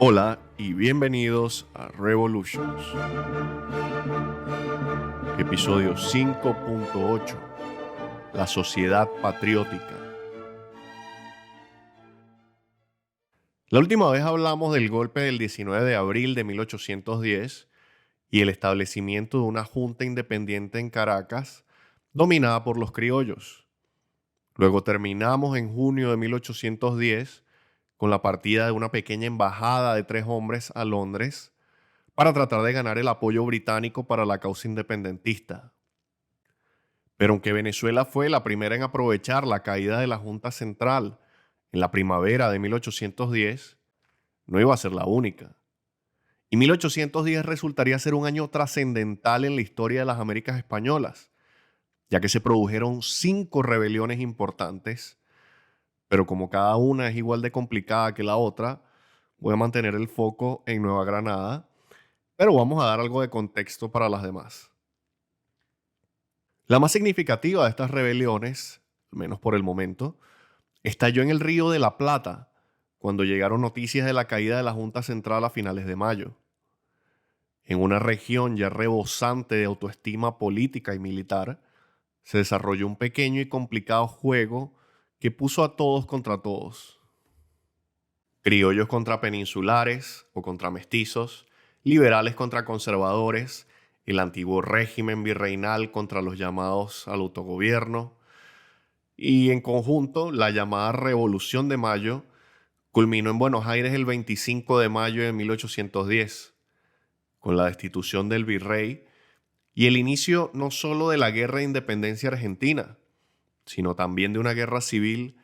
Hola y bienvenidos a Revolutions, episodio 5.8, la sociedad patriótica. La última vez hablamos del golpe del 19 de abril de 1810 y el establecimiento de una junta independiente en Caracas dominada por los criollos. Luego terminamos en junio de 1810 con la partida de una pequeña embajada de 3 hombres a Londres para tratar de ganar el apoyo británico para la causa independentista. Pero aunque Venezuela fue la primera en aprovechar la caída de la Junta Central en la primavera de 1810, no iba a ser la única. Y 1810 resultaría ser un año trascendental en la historia de las Américas españolas, ya que se produjeron 5 rebeliones importantes, pero como cada una es igual de complicada que la otra, voy a mantener el foco en Nueva Granada, pero vamos a dar algo de contexto para las demás. La más significativa de estas rebeliones, al menos por el momento, estalló en el Río de la Plata, cuando llegaron noticias de la caída de la Junta Central a finales de mayo. En una región ya rebosante de autoestima política y militar, se desarrolló un pequeño y complicado juego que puso a todos contra todos. Criollos contra peninsulares o contra mestizos, liberales contra conservadores, el antiguo régimen virreinal contra los llamados al autogobierno, y en conjunto la llamada Revolución de Mayo culminó en Buenos Aires el 25 de mayo de 1810, con la destitución del virrey y el inicio no solo de la Guerra de Independencia Argentina, sino también de una guerra civil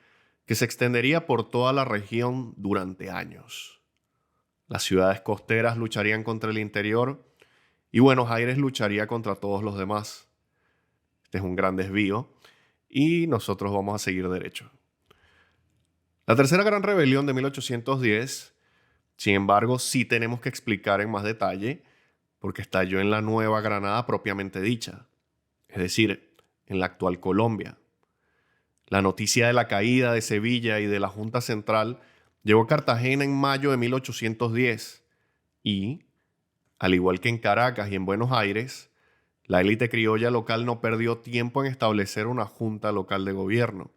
que se extendería por toda la región durante años. Las ciudades costeras lucharían contra el interior y Buenos Aires lucharía contra todos los demás. Este es un gran desvío y nosotros vamos a seguir derecho. La tercera gran rebelión de 1810, sin embargo, sí tenemos que explicar en más detalle porque estalló en la Nueva Granada propiamente dicha, es decir, en la actual Colombia. La noticia de la caída de Sevilla y de la Junta Central llegó a Cartagena en mayo de 1810 y, al igual que en Caracas y en Buenos Aires, la élite criolla local no perdió tiempo en establecer una junta local de gobierno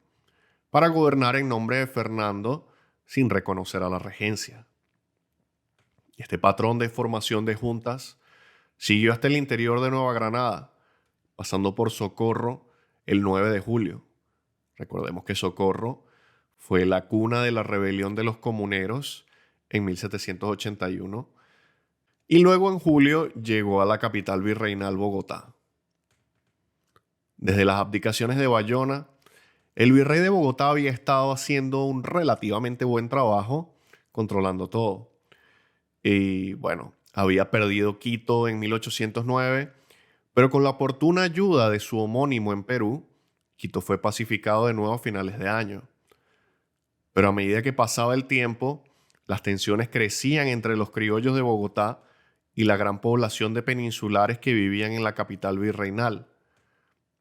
para gobernar en nombre de Fernando sin reconocer a la regencia. Este patrón de formación de juntas siguió hasta el interior de Nueva Granada, pasando por Socorro el 9 de julio. Recordemos que Socorro fue la cuna de la rebelión de los comuneros en 1781 y luego en julio llegó a la capital virreinal Bogotá. Desde las abdicaciones de Bayona, el virrey de Bogotá había estado haciendo un relativamente buen trabajo controlando todo. Y bueno, había perdido Quito en 1809, pero con la oportuna ayuda de su homónimo en Perú, Quito fue pacificado de nuevo a finales de año. Pero a medida que pasaba el tiempo, las tensiones crecían entre los criollos de Bogotá y la gran población de peninsulares que vivían en la capital virreinal.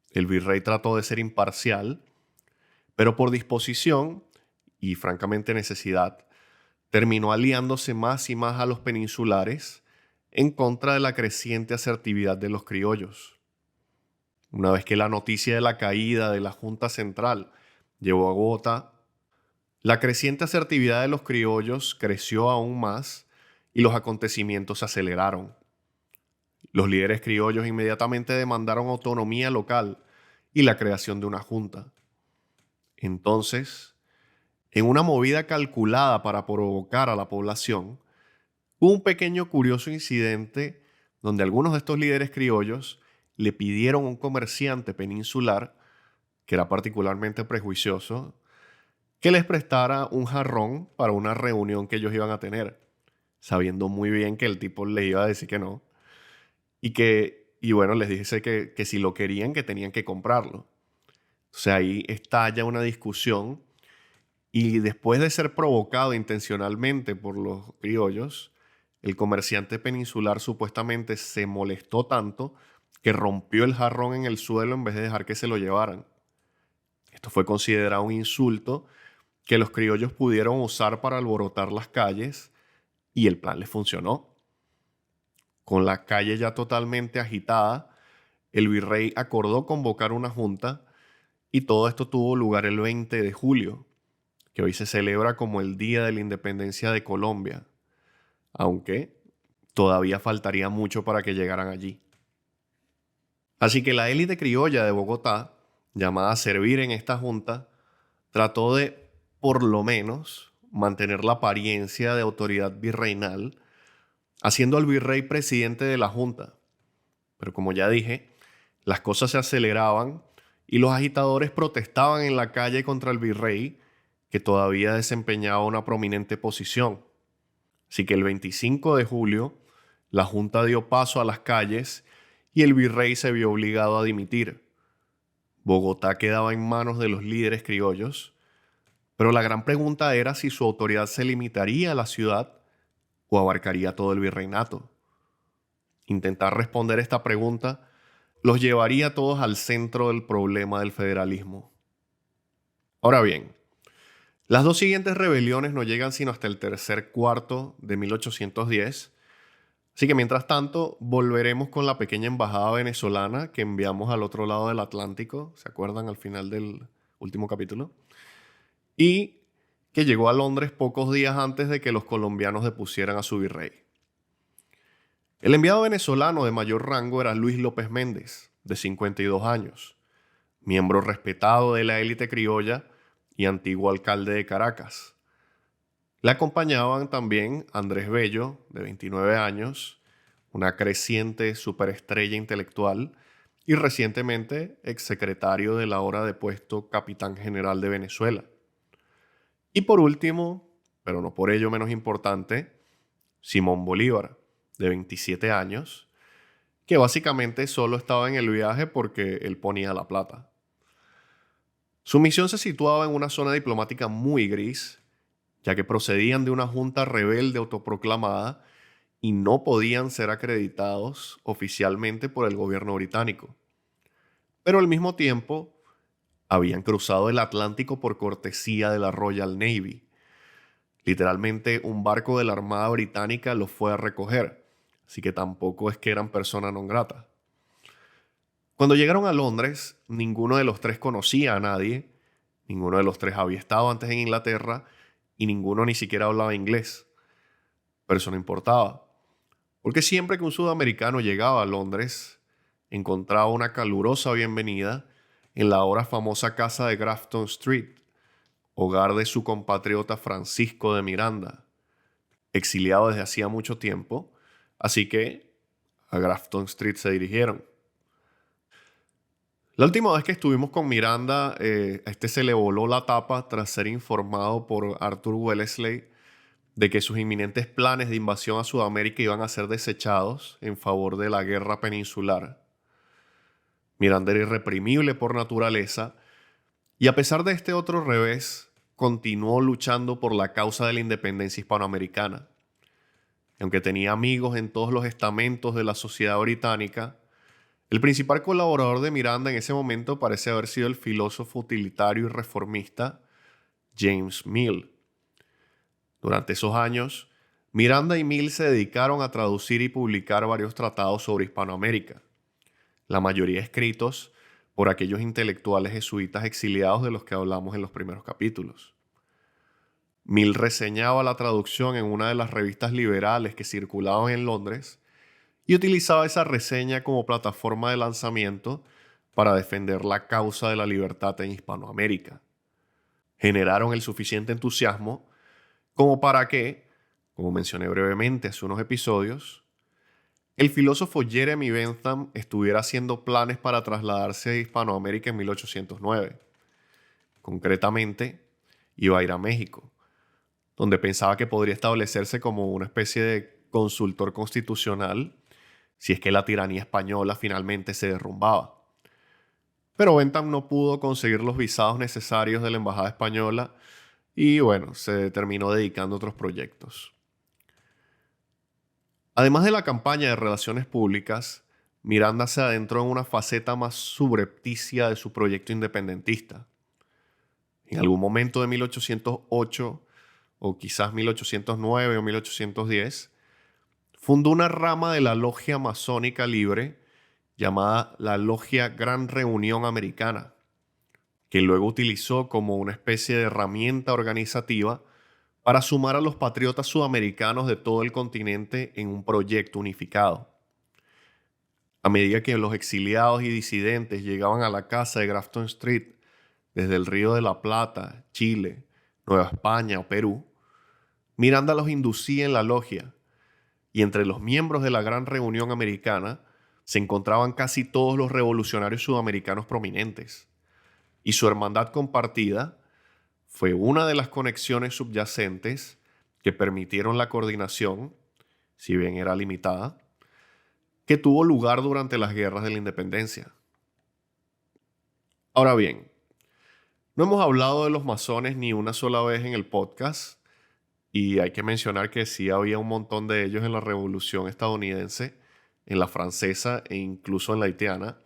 El virrey trató de ser imparcial, pero por disposición y francamente necesidad, terminó aliándose más y más a los peninsulares en contra de la creciente asertividad de los criollos. Una vez que la noticia de la caída de la Junta Central llegó a Bogotá, la creciente asertividad de los criollos creció aún más y los acontecimientos se aceleraron. Los líderes criollos inmediatamente demandaron autonomía local y la creación de una junta. Entonces, en una movida calculada para provocar a la población, hubo un pequeño curioso incidente donde algunos de estos líderes criollos le pidieron a un comerciante peninsular, que era particularmente prejuicioso, que les prestara un jarrón para una reunión que ellos iban a tener, sabiendo muy bien que el tipo les iba a decir que no, y bueno, les dice que si lo querían, que tenían que comprarlo. O sea, ahí estalla una discusión y después de ser provocado intencionalmente por los criollos, el comerciante peninsular supuestamente se molestó tanto que rompió el jarrón en el suelo en vez de dejar que se lo llevaran. Esto fue considerado un insulto que los criollos pudieron usar para alborotar las calles Y el plan le funcionó. Con la calle ya totalmente agitada, el virrey acordó convocar una junta y todo esto tuvo lugar el 20 de julio, que hoy se celebra como el Día de la Independencia de Colombia, aunque todavía faltaría mucho para que llegaran allí. Así que la élite criolla de Bogotá, llamada a servir en esta junta, trató de, por lo menos, mantener la apariencia de autoridad virreinal, haciendo al virrey presidente de la junta. Pero como ya dije, las cosas se aceleraban y los agitadores protestaban en la calle contra el virrey, que todavía desempeñaba una prominente posición. Así que el 25 de julio, la junta dio paso a las calles y el virrey se vio obligado a dimitir. Bogotá quedaba en manos de los líderes criollos, pero la gran pregunta era si su autoridad se limitaría a la ciudad o abarcaría todo el virreinato. Intentar responder esta pregunta los llevaría a todos al centro del problema del federalismo. Ahora bien, las dos siguientes rebeliones no llegan sino hasta el tercer cuarto de 1810, así que mientras tanto volveremos con la pequeña embajada venezolana que enviamos al otro lado del Atlántico, ¿se acuerdan al final del último capítulo? Y que llegó a Londres pocos días antes de que los colombianos depusieran a su virrey. El enviado venezolano de mayor rango era Luis López Méndez, de 52 años, miembro respetado de la élite criolla y antiguo alcalde de Caracas. Le acompañaban también Andrés Bello, de 29 años, una creciente superestrella intelectual y recientemente exsecretario del ahora depuesto capitán general de Venezuela. Y por último, pero no por ello menos importante, Simón Bolívar, de 27 años, que básicamente solo estaba en el viaje porque él ponía la plata. Su misión se situaba en una zona diplomática muy gris, ya que procedían de una junta rebelde autoproclamada y no podían ser acreditados oficialmente por el gobierno británico. Pero al mismo tiempo, habían cruzado el Atlántico por cortesía de la Royal Navy. Literalmente, un barco de la Armada Británica los fue a recoger, así que tampoco es que eran personas non grata. Cuando llegaron a Londres, ninguno de los tres conocía a nadie, ninguno de los tres había estado antes en Inglaterra y ninguno ni siquiera hablaba inglés. Pero eso no importaba, porque siempre que un sudamericano llegaba a Londres, encontraba una calurosa bienvenida en la ahora famosa casa de Grafton Street, hogar de su compatriota Francisco de Miranda, exiliado desde hacía mucho tiempo, así que a Grafton Street se dirigieron. La última vez que estuvimos con Miranda, a este se le voló la tapa tras ser informado por Arthur Wellesley de que sus inminentes planes de invasión a Sudamérica iban a ser desechados en favor de la guerra peninsular. Miranda era irreprimible por naturaleza y a pesar de este otro revés, continuó luchando por la causa de la independencia hispanoamericana. Y aunque tenía amigos en todos los estamentos de la sociedad británica, el principal colaborador de Miranda en ese momento parece haber sido el filósofo utilitario y reformista James Mill. Durante esos años, Miranda y Mill se dedicaron a traducir y publicar varios tratados sobre Hispanoamérica, la mayoría escritos por aquellos intelectuales jesuitas exiliados de los que hablamos en los primeros capítulos. Mill reseñaba la traducción en una de las revistas liberales que circulaban en Londres y utilizaba esa reseña como plataforma de lanzamiento para defender la causa de la libertad en Hispanoamérica. Generaron el suficiente entusiasmo como para que, como mencioné brevemente hace unos episodios, el filósofo Jeremy Bentham estuviera haciendo planes para trasladarse a Hispanoamérica en 1809. Concretamente, iba a ir a México, donde pensaba que podría establecerse como una especie de consultor constitucional si es que la tiranía española finalmente se derrumbaba. Pero Bentham no pudo conseguir los visados necesarios de la embajada española y bueno, se terminó dedicando a otros proyectos. Además de la campaña de relaciones públicas, Miranda se adentró en una faceta más subrepticia de su proyecto independentista. En algún momento de 1808, o quizás 1809 o 1810, fundó una rama de la logia masónica libre llamada la Logia Gran Reunión Americana, que luego utilizó como una especie de herramienta organizativa para sumar a los patriotas sudamericanos de todo el continente en un proyecto unificado. A medida que los exiliados y disidentes llegaban a la casa de Grafton Street desde el Río de la Plata, Chile, Nueva España o Perú, Miranda los inducía en la logia, y entre los miembros de la Gran Reunión Americana se encontraban casi todos los revolucionarios sudamericanos prominentes, y su hermandad compartida fue una de las conexiones subyacentes que permitieron la coordinación, si bien era limitada, que tuvo lugar durante las guerras de la independencia. Ahora bien, no hemos hablado de los masones ni una sola vez en el podcast, y hay que mencionar que sí había un montón de ellos en la Revolución estadounidense, en la francesa e incluso en la haitiana,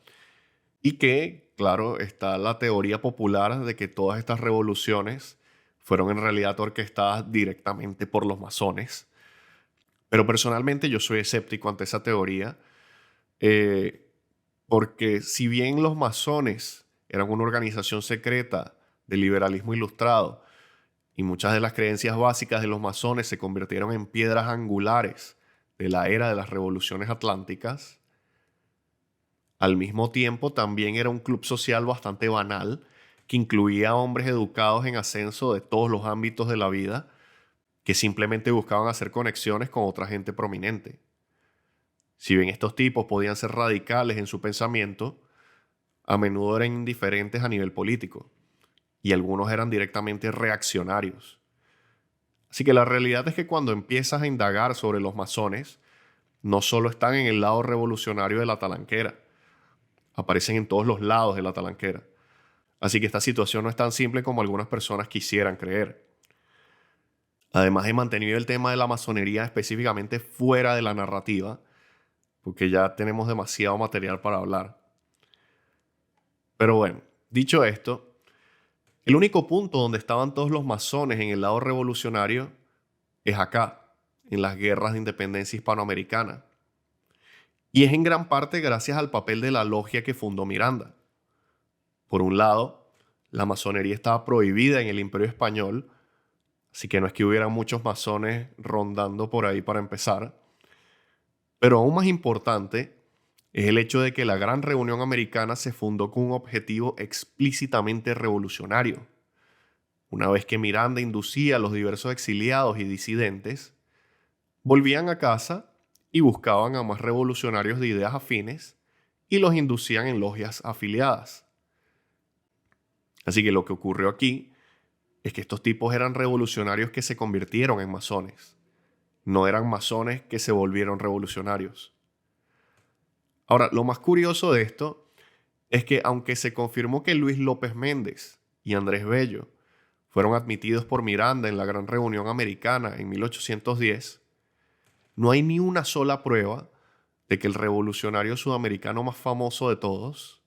y que, claro, está la teoría popular de que todas estas revoluciones fueron en realidad orquestadas directamente por los masones. Pero personalmente yo soy escéptico ante esa teoría, porque si bien los masones eran una organización secreta de liberalismo ilustrado y muchas de las creencias básicas de los masones se convirtieron en piedras angulares de la era de las revoluciones atlánticas, al mismo tiempo también era un club social bastante banal que incluía a hombres educados en ascenso de todos los ámbitos de la vida que simplemente buscaban hacer conexiones con otra gente prominente. Si bien estos tipos podían ser radicales en su pensamiento, a menudo eran indiferentes a nivel político, y algunos eran directamente reaccionarios. Así que la realidad es que cuando empiezas a indagar sobre los masones, no solo están en el lado revolucionario de la talanquera, aparecen en todos los lados de la talanquera. Así que esta situación no es tan simple como algunas personas quisieran creer. Además, he mantenido el tema de la masonería específicamente fuera de la narrativa, porque ya tenemos demasiado material para hablar. Pero bueno, dicho esto, el único punto donde estaban todos los masones en el lado revolucionario es acá, en las guerras de independencia hispanoamericana. Y es en gran parte gracias al papel de la logia que fundó Miranda. Por un lado, la masonería estaba prohibida en el Imperio Español, así que no es que hubiera muchos masones rondando por ahí para empezar. Pero aún más importante es el hecho de que la Gran Reunión Americana se fundó con un objetivo explícitamente revolucionario. Una vez que Miranda inducía a los diversos exiliados y disidentes, volvían a casa y buscaban a más revolucionarios de ideas afines y los inducían en logias afiliadas. Así que lo que ocurrió aquí es que estos tipos eran revolucionarios que se convirtieron en masones. No eran masones que se volvieron revolucionarios. Ahora, lo más curioso de esto es que aunque se confirmó que Luis López Méndez y Andrés Bello fueron admitidos por Miranda en la Gran Reunión Americana en 1810, no hay ni una sola prueba de que el revolucionario sudamericano más famoso de todos,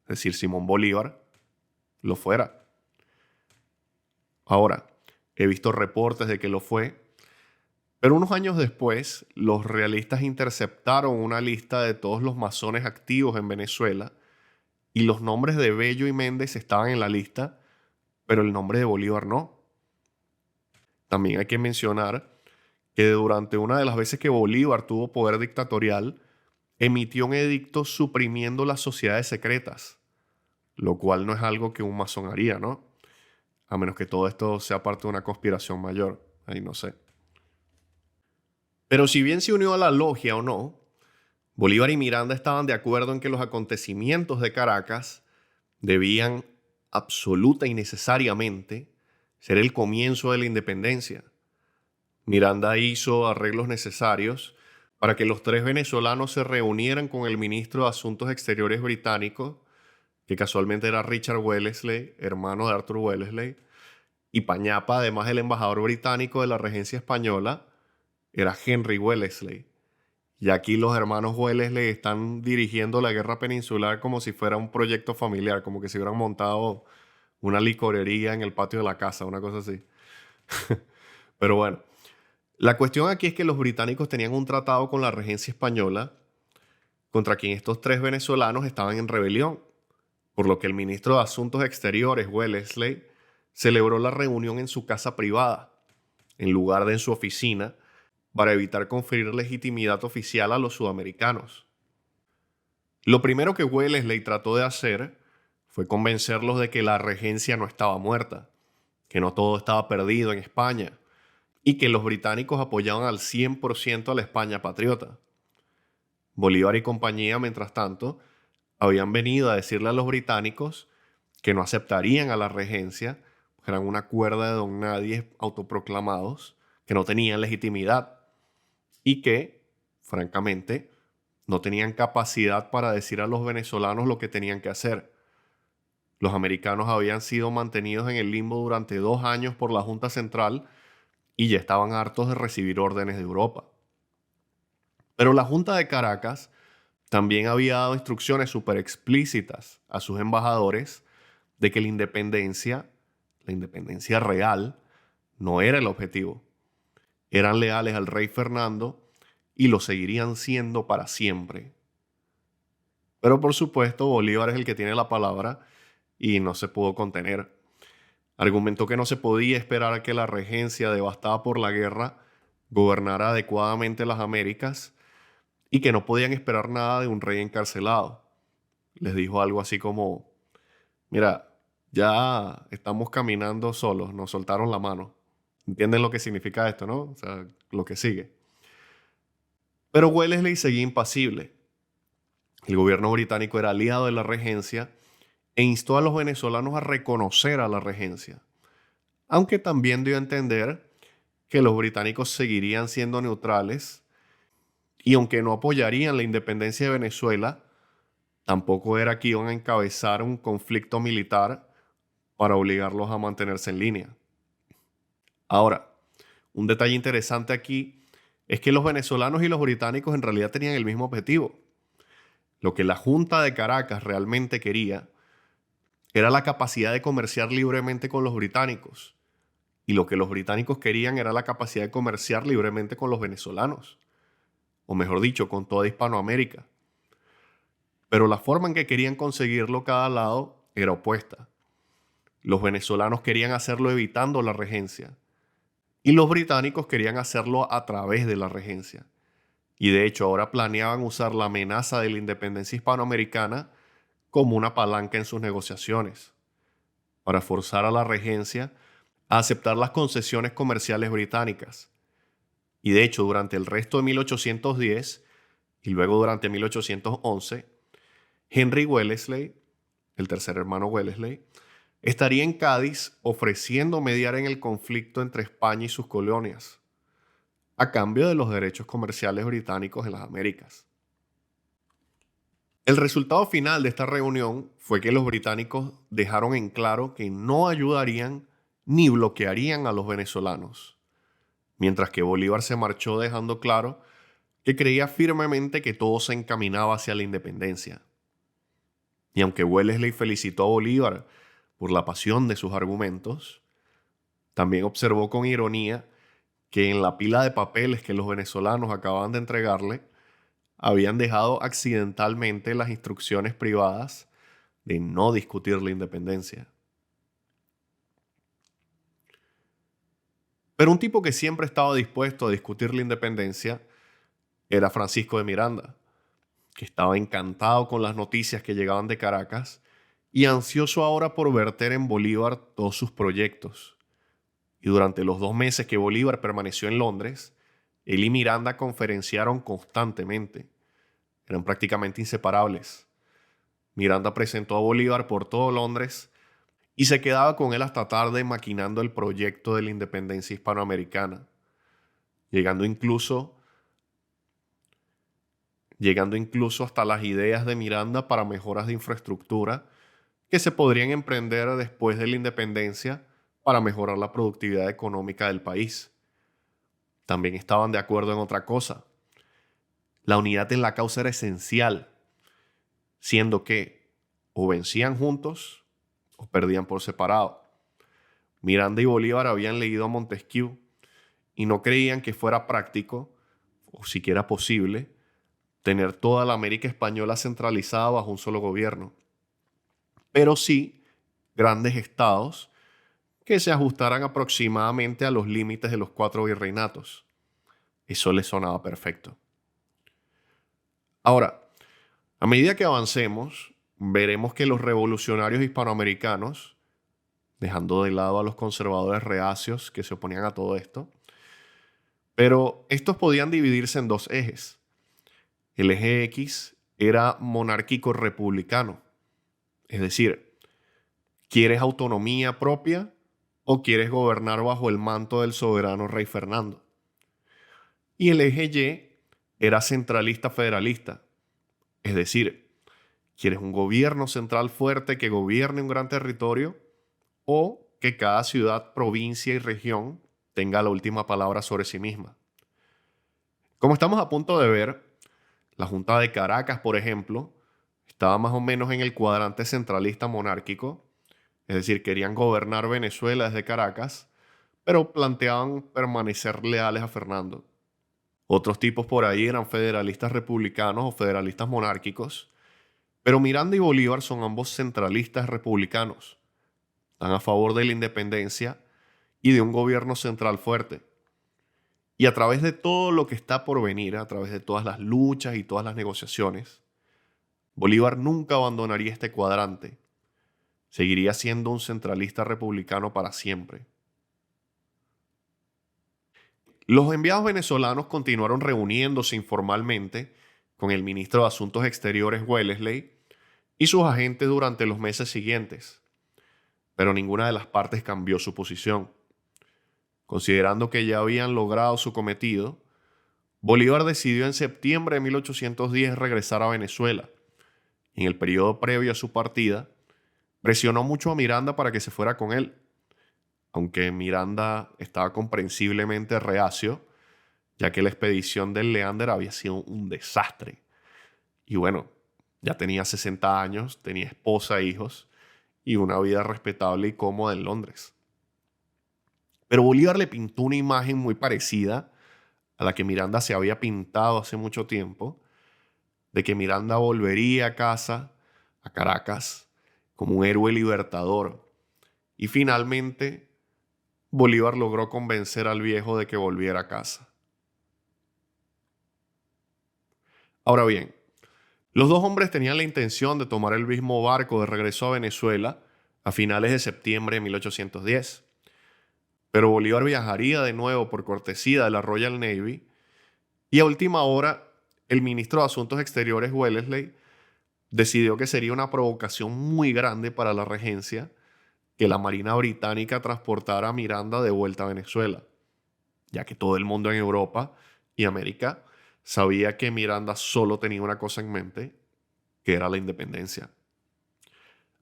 es decir, Simón Bolívar, lo fuera. Ahora, he visto reportes de que lo fue, pero unos años después, los realistas interceptaron una lista de todos los masones activos en Venezuela y los nombres de Bello y Méndez estaban en la lista, pero el nombre de Bolívar no. También hay que mencionar que durante una de las veces que Bolívar tuvo poder dictatorial, emitió un edicto suprimiendo las sociedades secretas, lo cual no es algo que un masón haría, ¿no? A menos que todo esto sea parte de una conspiración mayor. Ahí no sé. Pero si bien se unió a la logia o no, Bolívar y Miranda estaban de acuerdo en que los acontecimientos de Caracas debían absoluta y necesariamente ser el comienzo de la independencia. Miranda hizo arreglos necesarios para que los tres venezolanos se reunieran con el ministro de Asuntos Exteriores británico, que casualmente era Richard Wellesley, hermano de Arthur Wellesley, y Pañapa, además el embajador británico de la regencia española, era Henry Wellesley. Y aquí los hermanos Wellesley están dirigiendo la guerra peninsular como si fuera un proyecto familiar, como que se hubieran montado una licorería en el patio de la casa, una cosa así. Pero bueno, la cuestión aquí es que los británicos tenían un tratado con la regencia española contra quien estos tres venezolanos estaban en rebelión, por lo que el ministro de Asuntos Exteriores, Wellesley, celebró la reunión en su casa privada, en lugar de en su oficina, para evitar conferir legitimidad oficial a los sudamericanos. Lo primero que Wellesley trató de hacer fue convencerlos de que la regencia no estaba muerta, que no todo estaba perdido en España y que los británicos apoyaban al 100% a la España patriota. Bolívar y compañía, mientras tanto, habían venido a decirle a los británicos que no aceptarían a la regencia, que eran una cuerda de don nadie autoproclamados, que no tenían legitimidad y que, francamente, no tenían capacidad para decir a los venezolanos lo que tenían que hacer. Los americanos habían sido mantenidos en el limbo durante 2 años por la Junta Central y ya estaban hartos de recibir órdenes de Europa. Pero la Junta de Caracas también había dado instrucciones súper explícitas a sus embajadores de que la independencia real, no era el objetivo. Eran leales al rey Fernando y lo seguirían siendo para siempre. Pero por supuesto, Bolívar es el que tiene la palabra y no se pudo contener. Argumentó que no se podía esperar a que la regencia, devastada por la guerra, gobernara adecuadamente las Américas y que no podían esperar nada de un rey encarcelado. Les dijo algo así como: mira, ya estamos caminando solos, nos soltaron la mano. ¿Entienden lo que significa esto, no? O sea, lo que sigue. Pero Wellesley seguía impasible. El gobierno británico era aliado de la regencia e instó a los venezolanos a reconocer a la regencia, aunque también dio a entender que los británicos seguirían siendo neutrales y aunque no apoyarían la independencia de Venezuela, tampoco era que iban a encabezar un conflicto militar para obligarlos a mantenerse en línea. Ahora, un detalle interesante aquí es que los venezolanos y los británicos en realidad tenían el mismo objetivo. Lo que la Junta de Caracas realmente quería era la capacidad de comerciar libremente con los británicos. Y lo que los británicos querían era la capacidad de comerciar libremente con los venezolanos. O mejor dicho, con toda Hispanoamérica. Pero la forma en que querían conseguirlo cada lado era opuesta. Los venezolanos querían hacerlo evitando la regencia. Y los británicos querían hacerlo a través de la regencia. Y de hecho ahora planeaban usar la amenaza de la independencia hispanoamericana como una palanca en sus negociaciones, para forzar a la regencia a aceptar las concesiones comerciales británicas. Y de hecho, durante el resto de 1810 y luego durante 1811, Henry Wellesley, el tercer hermano Wellesley, estaría en Cádiz ofreciendo mediar en el conflicto entre España y sus colonias, a cambio de los derechos comerciales británicos en las Américas. El resultado final de esta reunión fue que los británicos dejaron en claro que no ayudarían ni bloquearían a los venezolanos, mientras que Bolívar se marchó dejando claro que creía firmemente que todo se encaminaba hacia la independencia. Y aunque Wellesley felicitó a Bolívar por la pasión de sus argumentos, también observó con ironía que en la pila de papeles que los venezolanos acababan de entregarle, habían dejado accidentalmente las instrucciones privadas de no discutir la independencia. Pero un tipo que siempre estaba dispuesto a discutir la independencia era Francisco de Miranda, que estaba encantado con las noticias que llegaban de Caracas y ansioso ahora por verter en Bolívar todos sus proyectos. Y durante los 2 meses que Bolívar permaneció en Londres, él y Miranda conferenciaron constantemente. Eran prácticamente inseparables. Miranda presentó a Bolívar por todo Londres y se quedaba con él hasta tarde maquinando el proyecto de la independencia hispanoamericana, llegando incluso hasta las ideas de Miranda para mejoras de infraestructura que se podrían emprender después de la independencia para mejorar la productividad económica del país. También estaban de acuerdo en otra cosa. La unidad en la causa era esencial, siendo que o vencían juntos o perdían por separado. Miranda y Bolívar habían leído a Montesquieu y no creían que fuera práctico o siquiera posible tener toda la América española centralizada bajo un solo gobierno, pero sí grandes estados que se ajustaran aproximadamente a los límites de los 4 virreinatos. Eso les sonaba perfecto. Ahora, a medida que avancemos, veremos que los revolucionarios hispanoamericanos, dejando de lado a los conservadores reacios que se oponían a todo esto, pero estos podían dividirse en dos ejes. El eje X era monárquico-republicano, es decir, ¿quieres autonomía propia o quieres gobernar bajo el manto del soberano rey Fernando? Y el eje Y era centralista-federalista, es decir, ¿quieres un gobierno central fuerte que gobierne un gran territorio o que cada ciudad, provincia y región tenga la última palabra sobre sí misma? Como estamos a punto de ver, la Junta de Caracas, por ejemplo, estaba más o menos en el cuadrante centralista monárquico, es decir, querían gobernar Venezuela desde Caracas, pero planteaban permanecer leales a Fernando. Otros tipos por ahí eran federalistas republicanos o federalistas monárquicos, pero Miranda y Bolívar son ambos centralistas republicanos. Están a favor de la independencia y de un gobierno central fuerte. Y a través de todo lo que está por venir, a través de todas las luchas y todas las negociaciones, Bolívar nunca abandonaría este cuadrante. Seguiría siendo un centralista republicano para siempre. Los enviados venezolanos continuaron reuniéndose informalmente con el ministro de Asuntos Exteriores Wellesley y sus agentes durante los meses siguientes, pero ninguna de las partes cambió su posición. Considerando que ya habían logrado su cometido, Bolívar decidió en septiembre de 1810 regresar a Venezuela. En el periodo previo a su partida, presionó mucho a Miranda para que se fuera con él, aunque Miranda estaba comprensiblemente reacio, ya que la expedición del Leander había sido un desastre. Y bueno, ya tenía 60 años, tenía esposa e hijos, y una vida respetable y cómoda en Londres. Pero Bolívar le pintó una imagen muy parecida a la que Miranda se había pintado hace mucho tiempo, de que Miranda volvería a casa, a Caracas, como un héroe libertador. Y finalmente, Bolívar logró convencer al viejo de que volviera a casa. Ahora bien, los dos hombres tenían la intención de tomar el mismo barco de regreso a Venezuela a finales de septiembre de 1810. Pero Bolívar viajaría de nuevo por cortesía de la Royal Navy y a última hora el ministro de Asuntos Exteriores Wellesley decidió que sería una provocación muy grande para la regencia que la Marina Británica transportara a Miranda de vuelta a Venezuela, ya que todo el mundo en Europa y América sabía que Miranda solo tenía una cosa en mente, que era la independencia.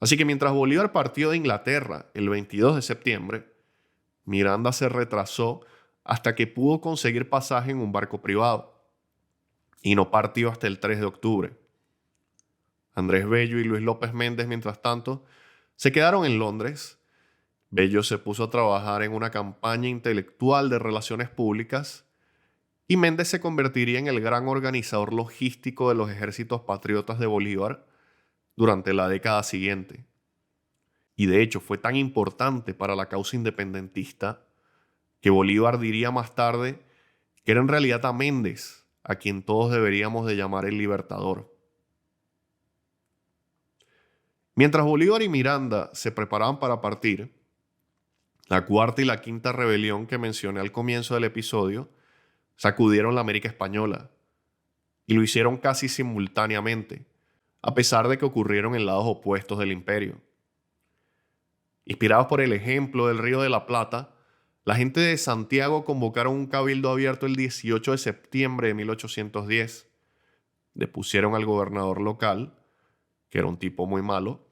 Así que mientras Bolívar partió de Inglaterra el 22 de septiembre, Miranda se retrasó hasta que pudo conseguir pasaje en un barco privado y no partió hasta el 3 de octubre. Andrés Bello y Luis López Méndez, mientras tanto, se quedaron en Londres. Bello se puso a trabajar en una campaña intelectual de relaciones públicas y Méndez se convertiría en el gran organizador logístico de los ejércitos patriotas de Bolívar durante la década siguiente. Y de hecho fue tan importante para la causa independentista que Bolívar diría más tarde que era en realidad a Méndez a quien todos deberíamos de llamar el libertador. Mientras Bolívar y Miranda se preparaban para partir, la cuarta y la quinta rebelión que mencioné al comienzo del episodio sacudieron la América española y lo hicieron casi simultáneamente, a pesar de que ocurrieron en lados opuestos del imperio. Inspirados por el ejemplo del Río de la Plata, la gente de Santiago convocaron un cabildo abierto el 18 de septiembre de 1810. Depusieron al gobernador local, que era un tipo muy malo,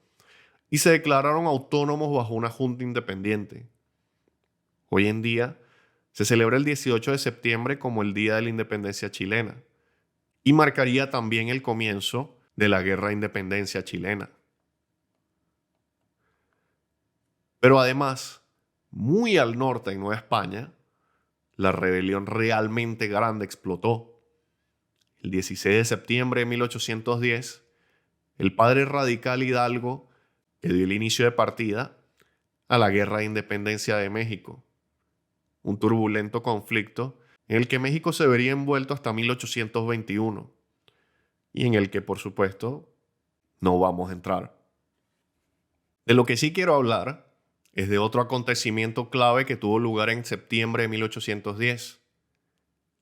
y se declararon autónomos bajo una junta independiente. Hoy en día se celebra el 18 de septiembre como el Día de la Independencia Chilena y marcaría también el comienzo de la Guerra de Independencia chilena. Pero además, muy al norte en Nueva España, la rebelión realmente grande explotó. El 16 de septiembre de 1810, el padre radical Hidalgo le dio el inicio de partida a la Guerra de Independencia de México, un turbulento conflicto en el que México se vería envuelto hasta 1821 y en el que, por supuesto, no vamos a entrar. De lo que sí quiero hablar es de otro acontecimiento clave que tuvo lugar en septiembre de 1810,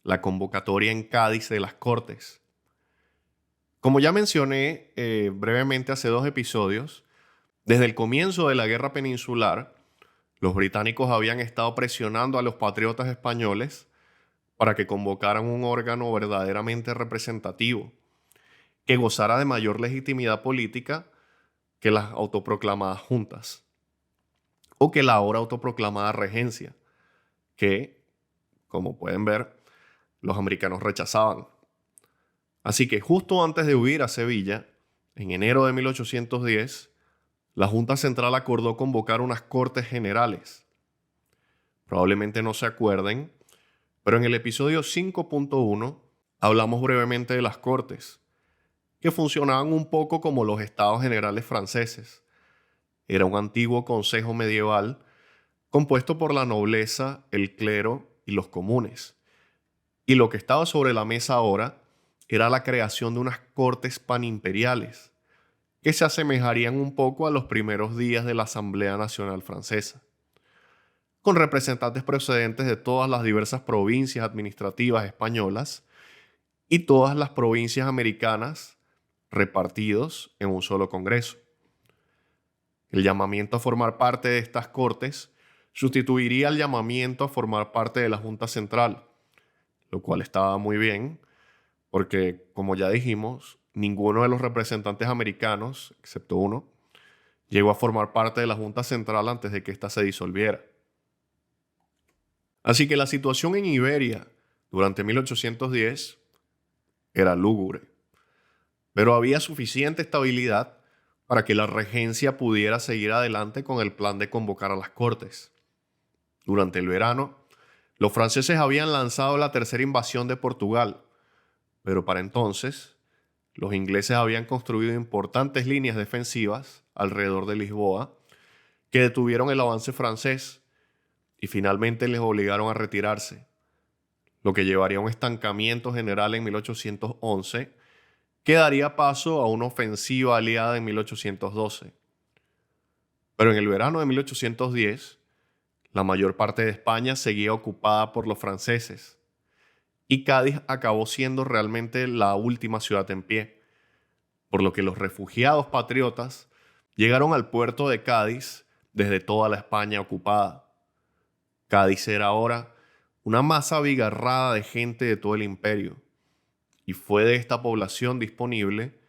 la convocatoria en Cádiz de las Cortes. Como ya mencioné brevemente hace 2 episodios, desde el comienzo de la Guerra Peninsular, los británicos habían estado presionando a los patriotas españoles para que convocaran un órgano verdaderamente representativo, que gozara de mayor legitimidad política que las autoproclamadas juntas, o que la ahora autoproclamada regencia, que, como pueden ver, los americanos rechazaban. Así que justo antes de huir a Sevilla, en enero de 1810, la Junta Central acordó convocar unas Cortes Generales. Probablemente no se acuerden, pero en el episodio 5.1 hablamos brevemente de las Cortes, que funcionaban un poco como los Estados Generales franceses. Era un antiguo consejo medieval compuesto por la nobleza, el clero y los comunes. Y lo que estaba sobre la mesa ahora era la creación de unas cortes panimperiales, que se asemejarían un poco a los primeros días de la Asamblea Nacional Francesa, con representantes procedentes de todas las diversas provincias administrativas españolas y todas las provincias americanas repartidos en un solo Congreso. El llamamiento a formar parte de estas cortes sustituiría al llamamiento a formar parte de la Junta Central, lo cual estaba muy bien, porque, como ya dijimos, ninguno de los representantes americanos, excepto uno, llegó a formar parte de la Junta Central antes de que ésta se disolviera. Así que la situación en Iberia durante 1810 era lúgubre, pero había suficiente estabilidad para que la regencia pudiera seguir adelante con el plan de convocar a las Cortes. Durante el verano, los franceses habían lanzado la tercera invasión de Portugal, pero para entonces, los ingleses habían construido importantes líneas defensivas alrededor de Lisboa que detuvieron el avance francés y finalmente les obligaron a retirarse, lo que llevaría a un estancamiento general en 1811 que daría paso a una ofensiva aliada en 1812. Pero en el verano de 1810, la mayor parte de España seguía ocupada por los franceses y Cádiz acabó siendo realmente la última ciudad en pie, por lo que los refugiados patriotas llegaron al puerto de Cádiz desde toda la España ocupada. Cádiz era ahora una masa abigarrada de gente de todo el imperio, y fue de esta población disponible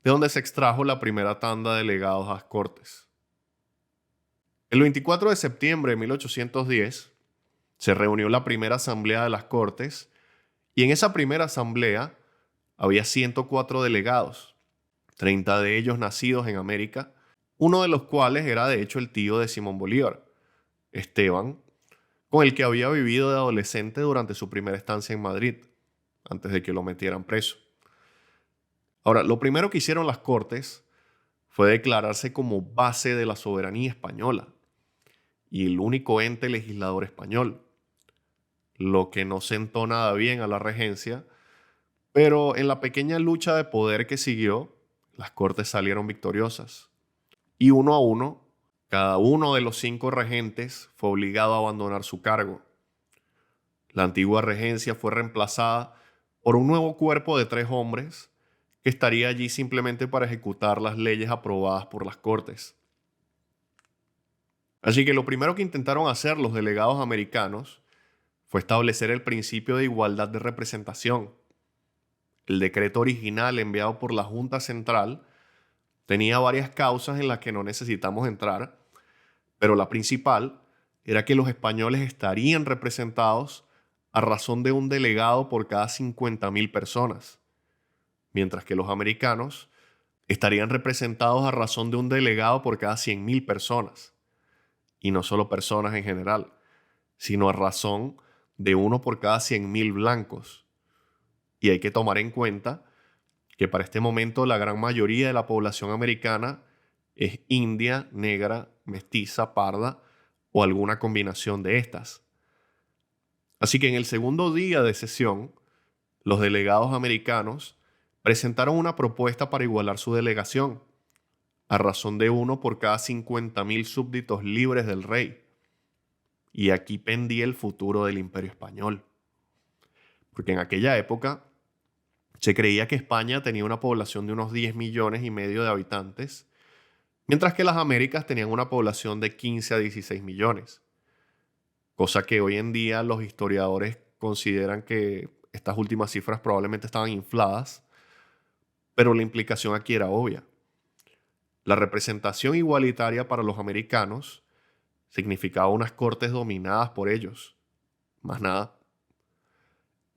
de donde se extrajo la primera tanda de delegados a las Cortes. El 24 de septiembre de 1810 se reunió la primera asamblea de las Cortes y en esa primera asamblea había 104 delegados, 30 de ellos nacidos en América, uno de los cuales era de hecho el tío de Simón Bolívar, Esteban, con el que había vivido de adolescente durante su primera estancia en Madrid, antes de que lo metieran preso. Ahora, lo primero que hicieron las Cortes fue declararse como base de la soberanía española y el único ente legislador español, lo que no sentó nada bien a la regencia, pero en la pequeña lucha de poder que siguió, las Cortes salieron victoriosas. Y uno a uno, cada uno de los 5 regentes fue obligado a abandonar su cargo. La antigua regencia fue reemplazada por un nuevo cuerpo de 3 hombres que estaría allí simplemente para ejecutar las leyes aprobadas por las Cortes. Así que lo primero que intentaron hacer los delegados americanos fue establecer el principio de igualdad de representación. El decreto original enviado por la Junta Central tenía varias causas en las que no necesitamos entrar, pero la principal era que los españoles estarían representados a razón de un delegado por cada 50,000 personas, mientras que los americanos estarían representados a razón de un delegado por cada 100,000 personas, y no solo personas en general, sino a razón de 1 por cada 100.000 blancos. Y hay que tomar en cuenta que para este momento la gran mayoría de la población americana es india, negra, mestiza, parda o alguna combinación de estas. Así que en el segundo día de sesión, los delegados americanos presentaron una propuesta para igualar su delegación, a razón de 1 por cada 50.000 súbditos libres del rey. Y aquí pendía el futuro del Imperio Español. Porque en aquella época se creía que España tenía una población de unos 10 millones y medio de habitantes, mientras que las Américas tenían una población de 15 a 16 millones. Cosa que hoy en día los historiadores consideran que estas últimas cifras probablemente estaban infladas, pero la implicación aquí era obvia. La representación igualitaria para los americanos significaba unas cortes dominadas por ellos, más nada.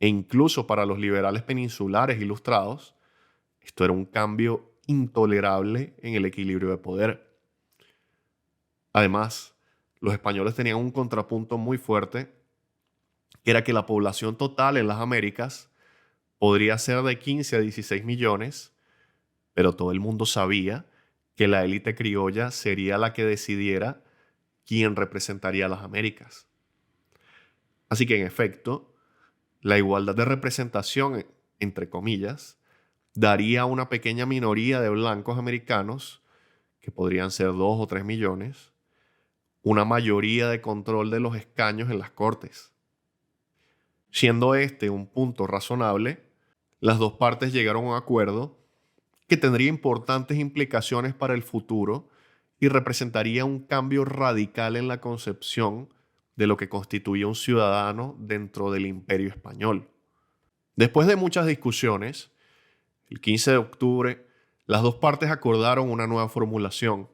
E incluso para los liberales peninsulares ilustrados, esto era un cambio intolerable en el equilibrio de poder. Además, los españoles tenían un contrapunto muy fuerte, que era que la población total en las Américas podría ser de 15 a 16 millones, pero todo el mundo sabía que la élite criolla sería la que decidiera quién representaría a las Américas. Así que en efecto, la igualdad de representación, entre comillas, daría a una pequeña minoría de blancos americanos, que podrían ser 2 o 3 millones, una mayoría de control de los escaños en las cortes. Siendo este un punto razonable, las dos partes llegaron a un acuerdo que tendría importantes implicaciones para el futuro y representaría un cambio radical en la concepción de lo que constituye un ciudadano dentro del Imperio Español. Después de muchas discusiones, el 15 de octubre, las dos partes acordaron una nueva formulación.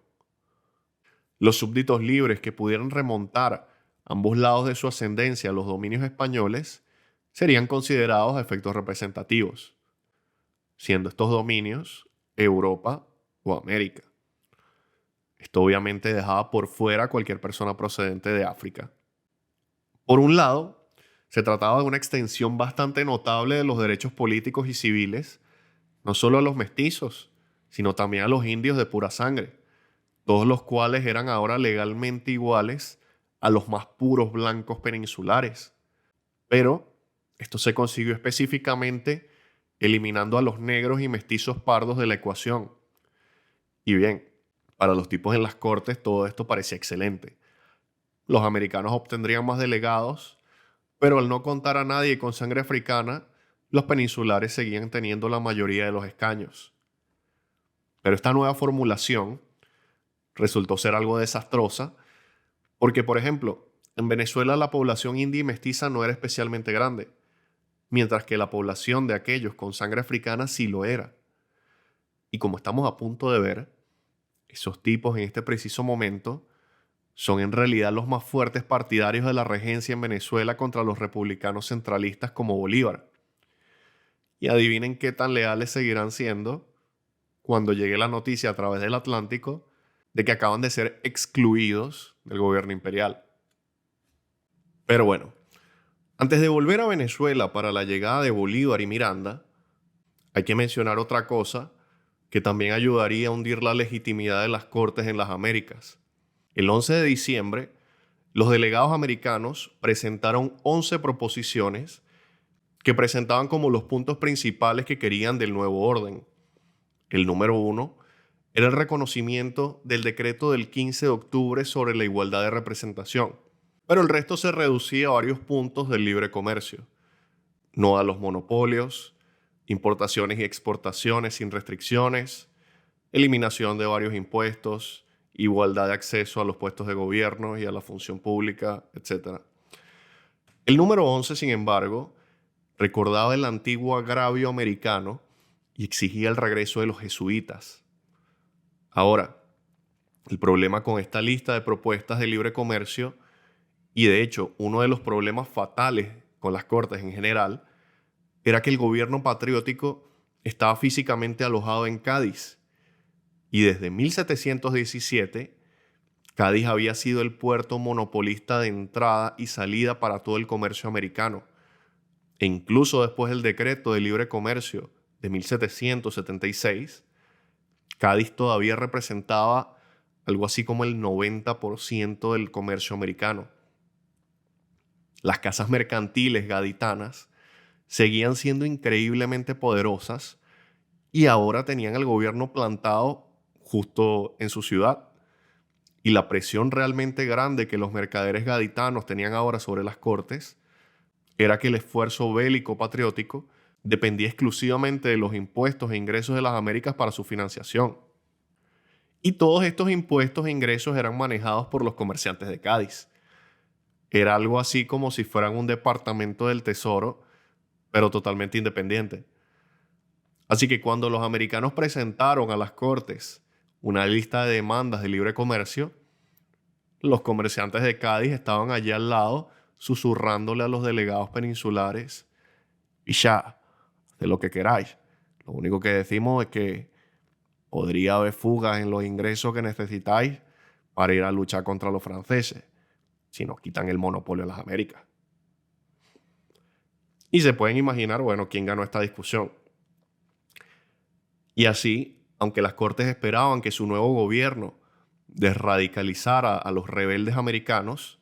Los súbditos libres que pudieran remontar ambos lados de su ascendencia a los dominios españoles serían considerados a efectos representativos, siendo estos dominios Europa o América. Esto obviamente dejaba por fuera a cualquier persona procedente de África. Por un lado, se trataba de una extensión bastante notable de los derechos políticos y civiles, no solo a los mestizos, sino también a los indios de pura sangre, todos los cuales eran ahora legalmente iguales a los más puros blancos peninsulares. Pero esto se consiguió específicamente eliminando a los negros y mestizos pardos de la ecuación. Y bien, para los tipos en las cortes todo esto parecía excelente. Los americanos obtendrían más delegados, pero al no contar a nadie con sangre africana, los peninsulares seguían teniendo la mayoría de los escaños. Pero esta nueva formulación resultó ser algo desastrosa porque, por ejemplo, en Venezuela la población india y mestiza no era especialmente grande, mientras que la población de aquellos con sangre africana sí lo era. Y como estamos a punto de ver, esos tipos en este preciso momento son en realidad los más fuertes partidarios de la regencia en Venezuela contra los republicanos centralistas como Bolívar. Y adivinen qué tan leales seguirán siendo cuando llegue la noticia a través del Atlántico de que acaban de ser excluidos del gobierno imperial. Pero bueno, antes de volver a Venezuela para la llegada de Bolívar y Miranda, hay que mencionar otra cosa que también ayudaría a hundir la legitimidad de las Cortes en las Américas. El 11 de diciembre, los delegados americanos presentaron 11 proposiciones que presentaban como los puntos principales que querían del nuevo orden. El número 1 era el reconocimiento del decreto del 15 de octubre sobre la igualdad de representación, pero el resto se reducía a varios puntos del libre comercio. No a los monopolios, importaciones y exportaciones sin restricciones, eliminación de varios impuestos, igualdad de acceso a los puestos de gobierno y a la función pública, etc. El número 11, sin embargo, recordaba el antiguo agravio americano y exigía el regreso de los jesuitas. Ahora, el problema con esta lista de propuestas de libre comercio, y de hecho uno de los problemas fatales con las Cortes en general, era que el gobierno patriótico estaba físicamente alojado en Cádiz y desde 1717 Cádiz había sido el puerto monopolista de entrada y salida para todo el comercio americano. E incluso después del decreto de libre comercio de 1776, Cádiz todavía representaba algo así como el 90% del comercio americano. Las casas mercantiles gaditanas seguían siendo increíblemente poderosas y ahora tenían al gobierno plantado justo en su ciudad. Y la presión realmente grande que los mercaderes gaditanos tenían ahora sobre las cortes era que el esfuerzo bélico patriótico dependía exclusivamente de los impuestos e ingresos de las Américas para su financiación. Y todos estos impuestos e ingresos eran manejados por los comerciantes de Cádiz. Era algo así como si fueran un departamento del tesoro, pero totalmente independiente. Así que cuando los americanos presentaron a las cortes una lista de demandas de libre comercio, los comerciantes de Cádiz estaban allí al lado susurrándole a los delegados peninsulares: y ya, de lo que queráis. Lo único que decimos es que podría haber fugas en los ingresos que necesitáis para ir a luchar contra los franceses, si nos quitan el monopolio de las Américas. Y se pueden imaginar, bueno, quién ganó esta discusión. Y así, aunque las cortes esperaban que su nuevo gobierno desradicalizara a los rebeldes americanos,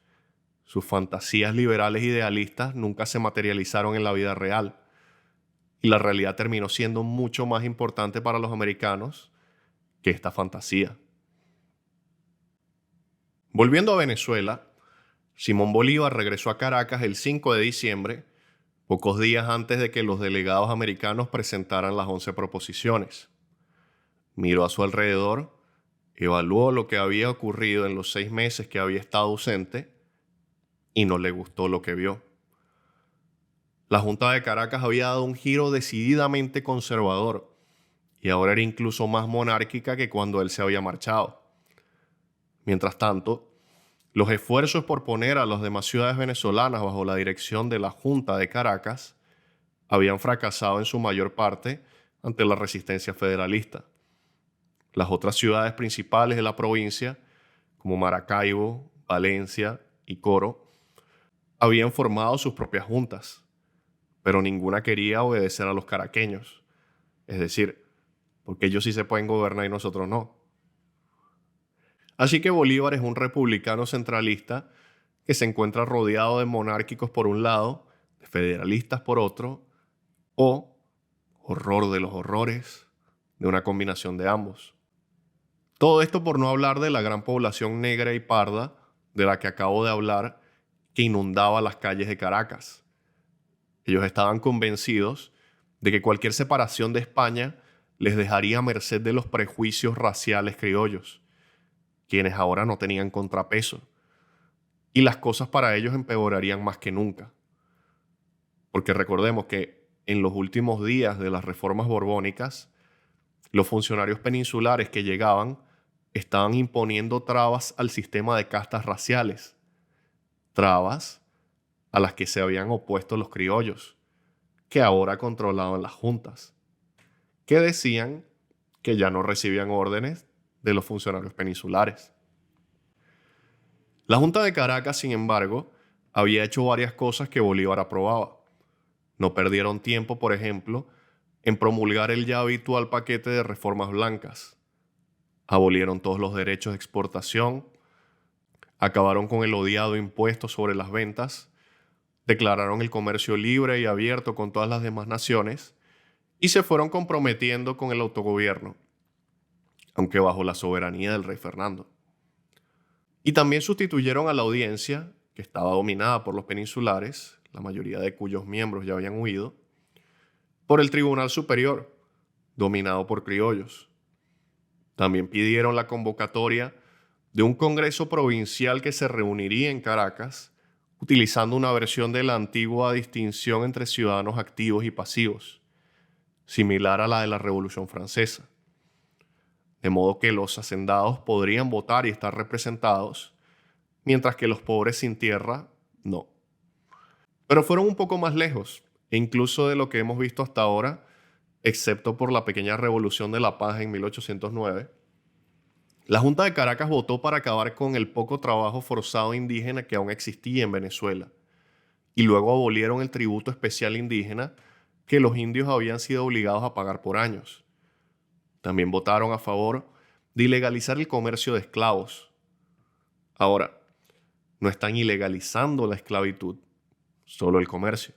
sus fantasías liberales idealistas nunca se materializaron en la vida real. Y la realidad terminó siendo mucho más importante para los americanos que esta fantasía. Volviendo a Venezuela, Simón Bolívar regresó a Caracas el 5 de diciembre, pocos días antes de que los delegados americanos presentaran las 11 proposiciones. Miró a su alrededor, evaluó lo que había ocurrido en los 6 meses que había estado ausente y no le gustó lo que vio. La Junta de Caracas había dado un giro decididamente conservador y ahora era incluso más monárquica que cuando él se había marchado. Mientras tanto, los esfuerzos por poner a las demás ciudades venezolanas bajo la dirección de la Junta de Caracas habían fracasado en su mayor parte ante la resistencia federalista. Las otras ciudades principales de la provincia, como Maracaibo, Valencia y Coro, habían formado sus propias juntas, pero ninguna quería obedecer a los caraqueños. Es decir, porque ellos sí se pueden gobernar y nosotros no. Así que Bolívar es un republicano centralista que se encuentra rodeado de monárquicos por un lado, de federalistas por otro, o, horror de los horrores, de una combinación de ambos. Todo esto por no hablar de la gran población negra y parda de la que acabo de hablar, que inundaba las calles de Caracas. Ellos estaban convencidos de que cualquier separación de España les dejaría a merced de los prejuicios raciales criollos, quienes ahora no tenían contrapeso, y las cosas para ellos empeorarían más que nunca. Porque recordemos que en los últimos días de las reformas borbónicas, los funcionarios peninsulares que llegaban estaban imponiendo trabas al sistema de castas raciales, trabas a las que se habían opuesto los criollos, que ahora controlaban las juntas, que decían que ya no recibían órdenes de los funcionarios peninsulares. La Junta de Caracas, sin embargo, había hecho varias cosas que Bolívar aprobaba. No perdieron tiempo, por ejemplo, en promulgar el ya habitual paquete de reformas blancas. Abolieron todos los derechos de exportación, acabaron con el odiado impuesto sobre las ventas, declararon el comercio libre y abierto con todas las demás naciones y se fueron comprometiendo con el autogobierno, aunque bajo la soberanía del rey Fernando. Y también sustituyeron a la audiencia, que estaba dominada por los peninsulares, la mayoría de cuyos miembros ya habían huido, por el Tribunal Superior, dominado por criollos. También pidieron la convocatoria de un Congreso Provincial que se reuniría en Caracas, utilizando una versión de la antigua distinción entre ciudadanos activos y pasivos, similar a la de la Revolución Francesa. De modo que los hacendados podrían votar y estar representados, mientras que los pobres sin tierra no. Pero fueron un poco más lejos, e incluso de lo que hemos visto hasta ahora, excepto por la pequeña Revolución de la Paz en 1809, La Junta de Caracas votó para acabar con el poco trabajo forzado indígena que aún existía en Venezuela y luego abolieron el tributo especial indígena que los indios habían sido obligados a pagar por años. También votaron a favor de ilegalizar el comercio de esclavos. Ahora, no están ilegalizando la esclavitud, solo el comercio.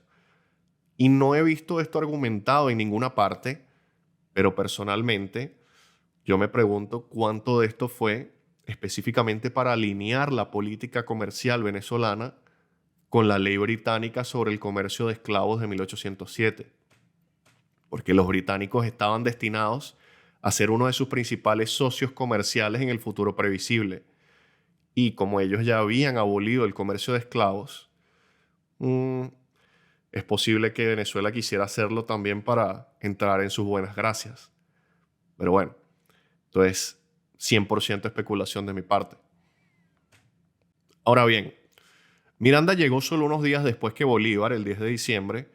Y no he visto esto argumentado en ninguna parte, pero personalmente yo me pregunto cuánto de esto fue específicamente para alinear la política comercial venezolana con la ley británica sobre el comercio de esclavos de 1807, porque los británicos estaban destinados a ser uno de sus principales socios comerciales en el futuro previsible. Y como ellos ya habían abolido el comercio de esclavos, es posible que Venezuela quisiera hacerlo también para entrar en sus buenas gracias. Pero bueno, entonces 100% especulación de mi parte. Ahora bien, Miranda llegó solo unos días después que Bolívar, el 10 de diciembre,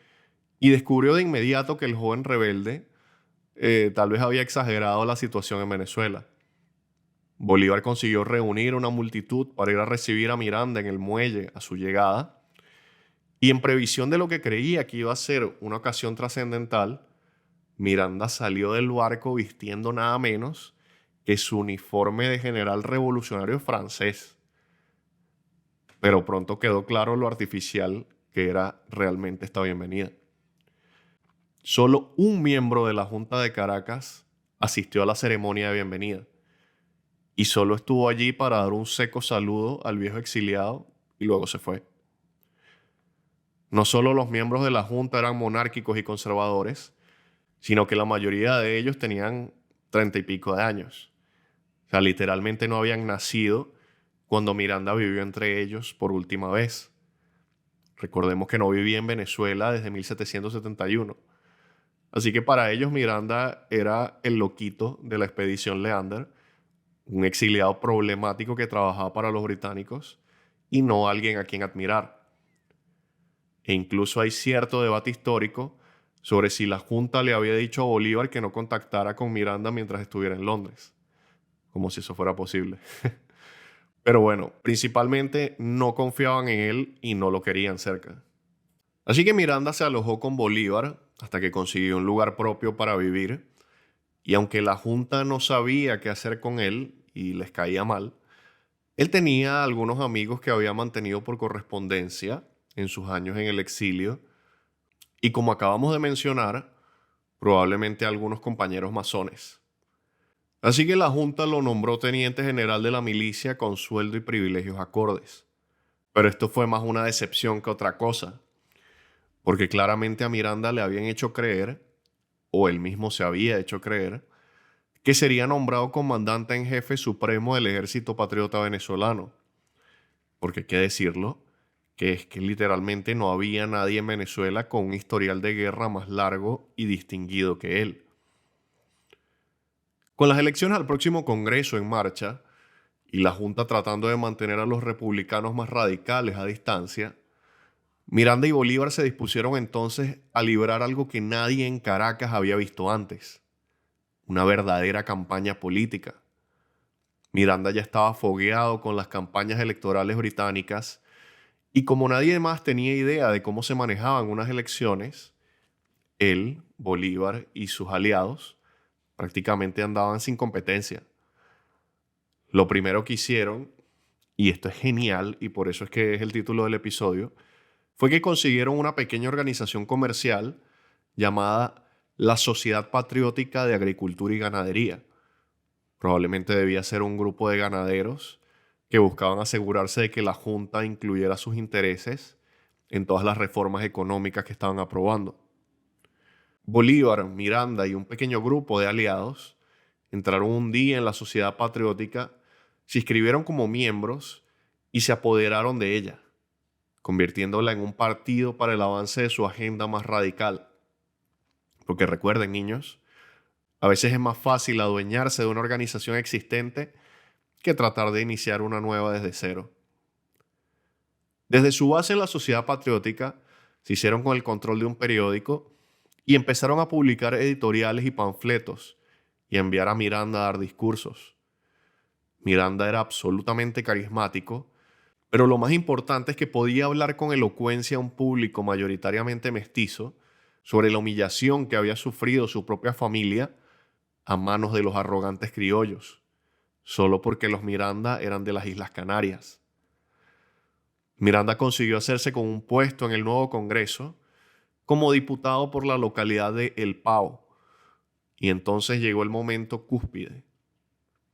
y descubrió de inmediato que el joven rebelde tal vez había exagerado la situación en Venezuela. Bolívar consiguió reunir una multitud para ir a recibir a Miranda en el muelle a su llegada, y en previsión de lo que creía que iba a ser una ocasión trascendental, Miranda salió del barco vistiendo nada menos que su uniforme de general revolucionario francés. Pero pronto quedó claro lo artificial que era realmente esta bienvenida. Solo un miembro de la Junta de Caracas asistió a la ceremonia de bienvenida y solo estuvo allí para dar un seco saludo al viejo exiliado y luego se fue. No solo los miembros de la Junta eran monárquicos y conservadores, sino que la mayoría de ellos tenían 30 y pico de años. O sea, literalmente no habían nacido cuando Miranda vivió entre ellos por última vez. Recordemos que no vivía en Venezuela desde 1771. Así que para ellos Miranda era el loquito de la expedición Leander, un exiliado problemático que trabajaba para los británicos y no alguien a quien admirar. E incluso hay cierto debate histórico sobre si la Junta le había dicho a Bolívar que no contactara con Miranda mientras estuviera en Londres, como si eso fuera posible. Pero bueno, principalmente no confiaban en él y no lo querían cerca. Así que Miranda se alojó con Bolívar hasta que consiguió un lugar propio para vivir, y aunque la Junta no sabía qué hacer con él y les caía mal, él tenía algunos amigos que había mantenido por correspondencia en sus años en el exilio, y como acabamos de mencionar, probablemente algunos compañeros masones. Así que la Junta lo nombró teniente general de la milicia con sueldo y privilegios acordes. Pero esto fue más una decepción que otra cosa, porque claramente a Miranda le habían hecho creer, o él mismo se había hecho creer, que sería nombrado comandante en jefe supremo del Ejército Patriota Venezolano. Porque hay que decirlo, que es que literalmente no había nadie en Venezuela con un historial de guerra más largo y distinguido que él. Con las elecciones al próximo Congreso en marcha y la Junta tratando de mantener a los republicanos más radicales a distancia, Miranda y Bolívar se dispusieron entonces a librar algo que nadie en Caracas había visto antes: una verdadera campaña política. Miranda ya estaba fogueado con las campañas electorales británicas y como nadie más tenía idea de cómo se manejaban unas elecciones, él, Bolívar y sus aliados prácticamente andaban sin competencia. Lo primero que hicieron, y esto es genial y por eso es que es el título del episodio, fue que consiguieron una pequeña organización comercial llamada la Sociedad Patriótica de Agricultura y Ganadería. Probablemente debía ser un grupo de ganaderos que buscaban asegurarse de que la Junta incluyera sus intereses en todas las reformas económicas que estaban aprobando. Bolívar, Miranda y un pequeño grupo de aliados entraron un día en la Sociedad Patriótica, se inscribieron como miembros y se apoderaron de ella, convirtiéndola en un partido para el avance de su agenda más radical. Porque recuerden, niños, a veces es más fácil adueñarse de una organización existente que tratar de iniciar una nueva desde cero. Desde su base en la Sociedad Patriótica, se hicieron con el control de un periódico y empezaron a publicar editoriales y panfletos y a enviar a Miranda a dar discursos. Miranda era absolutamente carismático, pero lo más importante es que podía hablar con elocuencia a un público mayoritariamente mestizo sobre la humillación que había sufrido su propia familia a manos de los arrogantes criollos, solo porque los Miranda eran de las Islas Canarias. Miranda consiguió hacerse con un puesto en el nuevo Congreso como diputado por la localidad de El Pao, y entonces llegó el momento cúspide.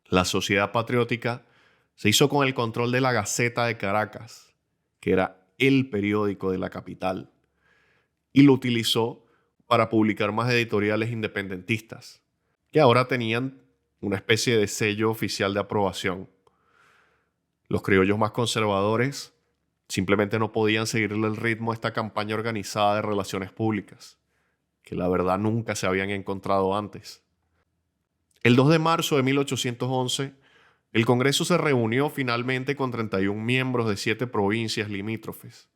La Sociedad Patriótica se hizo con el control de la Gaceta de Caracas, que era el periódico de la capital, y lo utilizó para publicar más editoriales independentistas, que ahora tenían una especie de sello oficial de aprobación. Los criollos más conservadores simplemente no podían seguirle el ritmo a esta campaña organizada de relaciones públicas, que la verdad nunca se habían encontrado antes. El 2 de marzo de 1811, el Congreso se reunió finalmente con 31 miembros de 7 provincias limítrofes,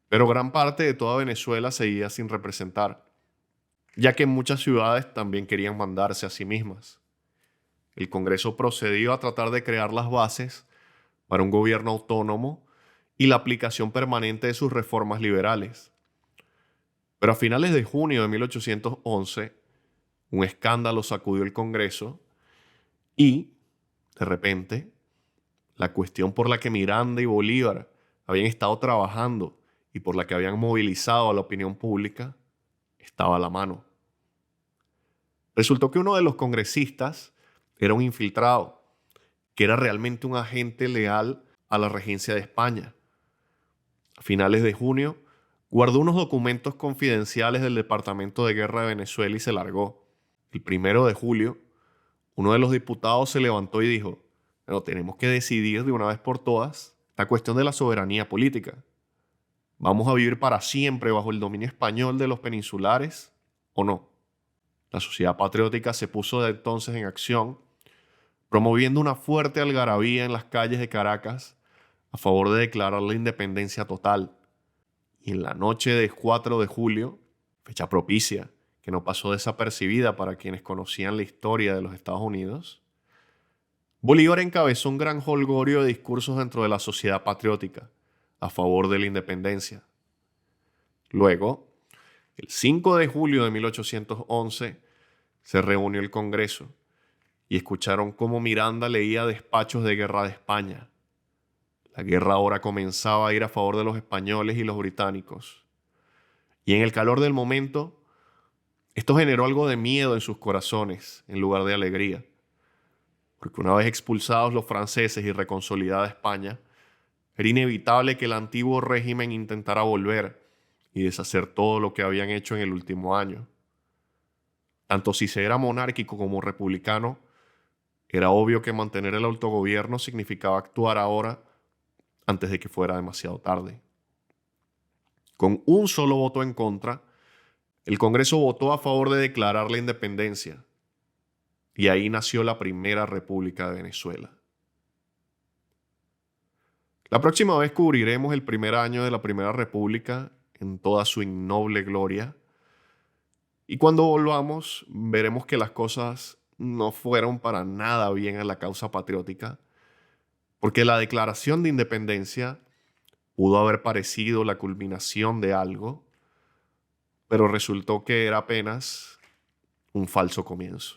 pero gran parte de toda Venezuela seguía sin representar, ya que muchas ciudades también querían mandarse a sí mismas. El Congreso procedió a tratar de crear las bases para un gobierno autónomo y la aplicación permanente de sus reformas liberales. Pero a finales de junio de 1811, un escándalo sacudió el Congreso y, de repente, la cuestión por la que Miranda y Bolívar habían estado trabajando y por la que habían movilizado a la opinión pública estaba a la mano. Resultó que uno de los congresistas era un infiltrado, que era realmente un agente leal a la regencia de España. A finales de junio, guardó unos documentos confidenciales del Departamento de Guerra de Venezuela y se largó. El 1 de julio, uno de los diputados se levantó y dijo: "Bueno, tenemos que decidir de una vez por todas la cuestión de la soberanía política. ¿Vamos a vivir para siempre bajo el dominio español de los peninsulares o no?". La Sociedad Patriótica se puso de entonces en acción, promoviendo una fuerte algarabía en las calles de Caracas a favor de declarar la independencia total. Y en la noche del 4 de julio, fecha propicia, que no pasó desapercibida para quienes conocían la historia de los Estados Unidos, Bolívar encabezó un gran jolgorio de discursos dentro de la Sociedad Patriótica a favor de la independencia. Luego, el 5 de julio de 1811, se reunió el Congreso y escucharon cómo Miranda leía despachos de guerra de España. La guerra ahora comenzaba a ir a favor de los españoles y los británicos. Y en el calor del momento, esto generó algo de miedo en sus corazones en lugar de alegría. Porque una vez expulsados los franceses y reconsolidada España, era inevitable que el antiguo régimen intentara volver y deshacer todo lo que habían hecho en el último año. Tanto si se era monárquico como republicano, era obvio que mantener el autogobierno significaba actuar ahora antes de que fuera demasiado tarde. Con un solo voto en contra, el Congreso votó a favor de declarar la independencia. Y ahí nació la Primera República de Venezuela. La próxima vez cubriremos el primer año de la Primera República en toda su innoble gloria. Y cuando volvamos, veremos que las cosas no fueron para nada bien a la causa patriótica, porque la declaración de independencia pudo haber parecido la culminación de algo, pero resultó que era apenas un falso comienzo.